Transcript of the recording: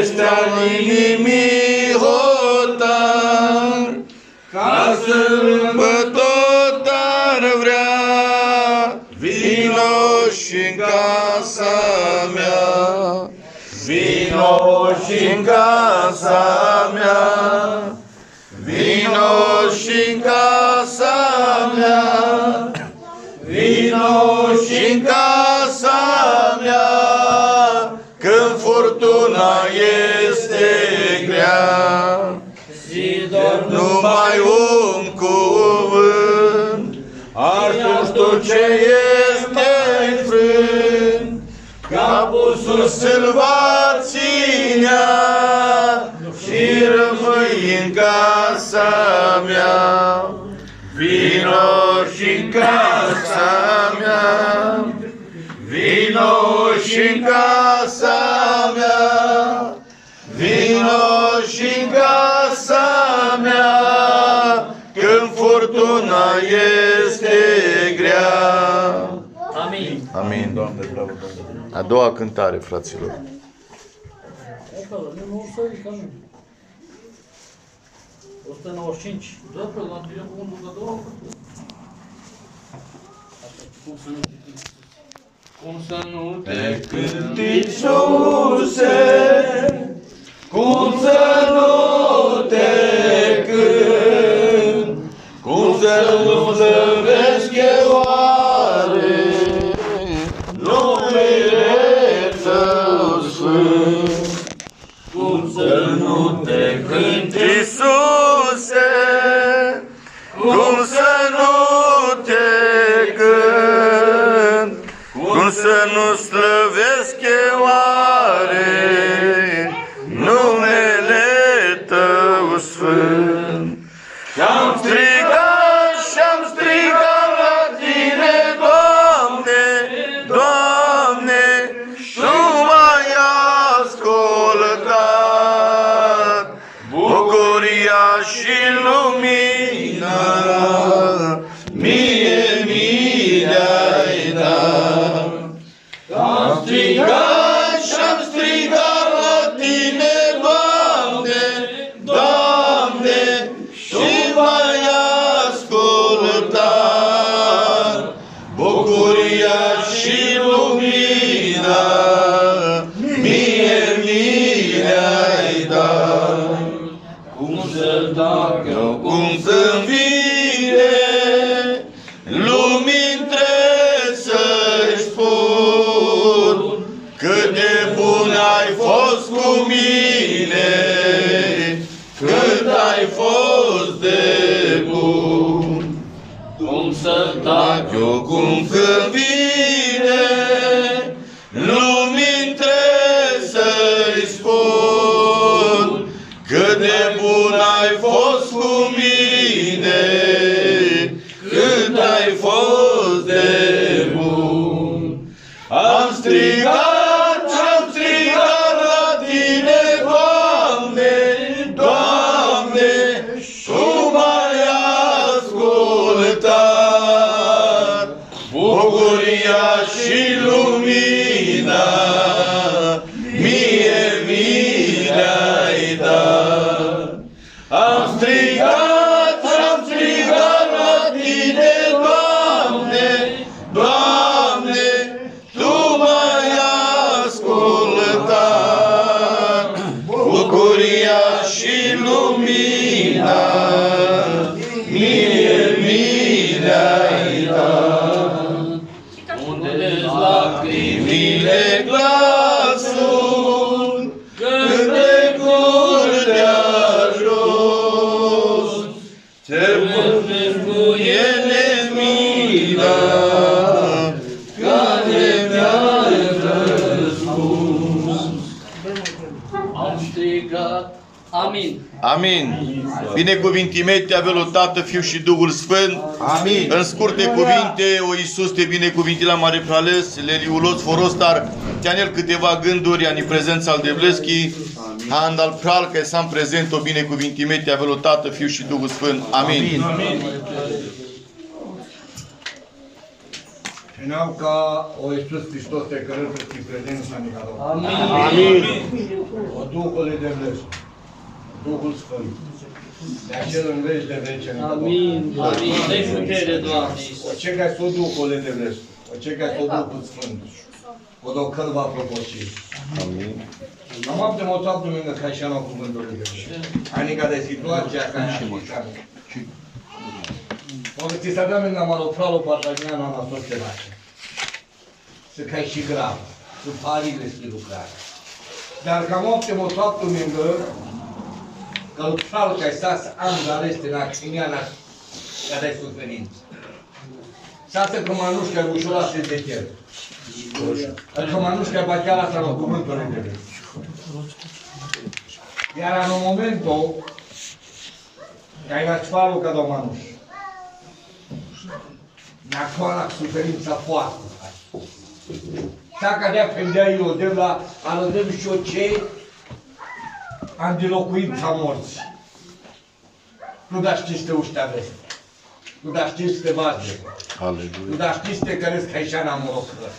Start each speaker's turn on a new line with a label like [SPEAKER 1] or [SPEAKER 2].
[SPEAKER 1] Ăștia inimii hotar, ca să-l tot ar vrea, vino și-n casa mea, vino și-n casa mea, vino și-n casa mea, vino și-n casa mea, când furtuna este grea. Numai un cuvânt, atunci tot ce este frânt, capusul să-l va ținea și rămâi în casa mea. Vino și-n casa mea, vino și-n casa mea, vino și-n casa mea, când furtuna este grea.
[SPEAKER 2] Amin.
[SPEAKER 1] Amin. Doamne, bravo, Doamne. A doua cântare, fraților.
[SPEAKER 2] 195. Cum să nu te
[SPEAKER 1] cânt, Iisuse, cum să nu te cânt, cum să nu slăvesc eu oare numele Tău sfânt. Cum să nu te cânt, Iisuse, cum să nu te cânt, cum să nu slăvesc eu oare numele Tău sfânt. Și-am strigat, și-am strigat la Tine, Doamne, Doamne, și Tu m-ai ascultat. Bucuria și lumina mie mi le-ai dat. Am strigat și-am strigat la Tine, Doamne, Doamne, și m-ai ascultat. Bucuria și lumina mie mi le-ai dat. Cum să tac eu, cum să-mi vine, lumii întregi să-i spun cât de bun ai fost cu mine, cât ai fost de bun. Cum să tac eu, cum să-mi vine, lumii întregi să-i spun cât de bun ai fost cu mine, cât ai fost de bun. Am strigat, am strigat la Tine, Doamne, Doamne, și Tu m-ai ascultat. Bucuria și lumina mie mi le-ai dat. Am strigat, am strigat la Tine, Doamne, Doamne, Tu m-ai ascultat. Bucuria și lumina mie mi le-ai dat. Unde-s lacrimile glasul, când te curgi de-a jos, te vârfești cu ele mila, care mi-ai răspuns.
[SPEAKER 2] Am strigat. Amin.
[SPEAKER 1] Amin. Binecuvintime-te, Avelul Tată, Fiu și Duhul Sfânt. Amin. În scurte cuvinte, o Iisus, te binecuvinte la mare preales, Leliulos, Forostar, te-anel câteva gânduri, ani prezența al Devleschi, Handal Pral, că să-mi prezent o binecuvintime-te, Avelul Tată, Fiu și Duhul Sfânt. Amin. Amin.
[SPEAKER 3] Spuneau ca o Iisus Hristos te cărătă și prezența Nicolae.
[SPEAKER 2] Amin.
[SPEAKER 3] O Duhul de vlești, Duhul Sfânt, de acel în veci de vece Nicolae.
[SPEAKER 2] Amin. Amin. Dă-i putere, Doamne Iisus.
[SPEAKER 3] O ce ca s-o Duhul de vlești, o ce ca s-o Duhul Sfânt, o do călva propășit.
[SPEAKER 1] Amin.
[SPEAKER 3] Am avut de motat lângă ca și anul cuvântului de vlești. Adică de situația care a fost. Quando ti sappiamo in malofralo partagiano na societate. Se cai și grav, să parile să lucrare. Dar cam optim o toată mingă, că lucralo ca stas an la reste na ciniana ca de suferință. Sasă că manușca ușura se de cer. Că manușca bateala să nu cuvântul de vezi. Iar în momentul că ai la cfalul ca de o manuș. Nacoala suferința foarte tare. Dacă de apendea eu de la alădăm și eu ce am de locuința morții. Nu da știți te uștea veste. Nu da știți te vazde.
[SPEAKER 1] Aleluia.
[SPEAKER 3] Nu da știți te căresc ca ișana morocră.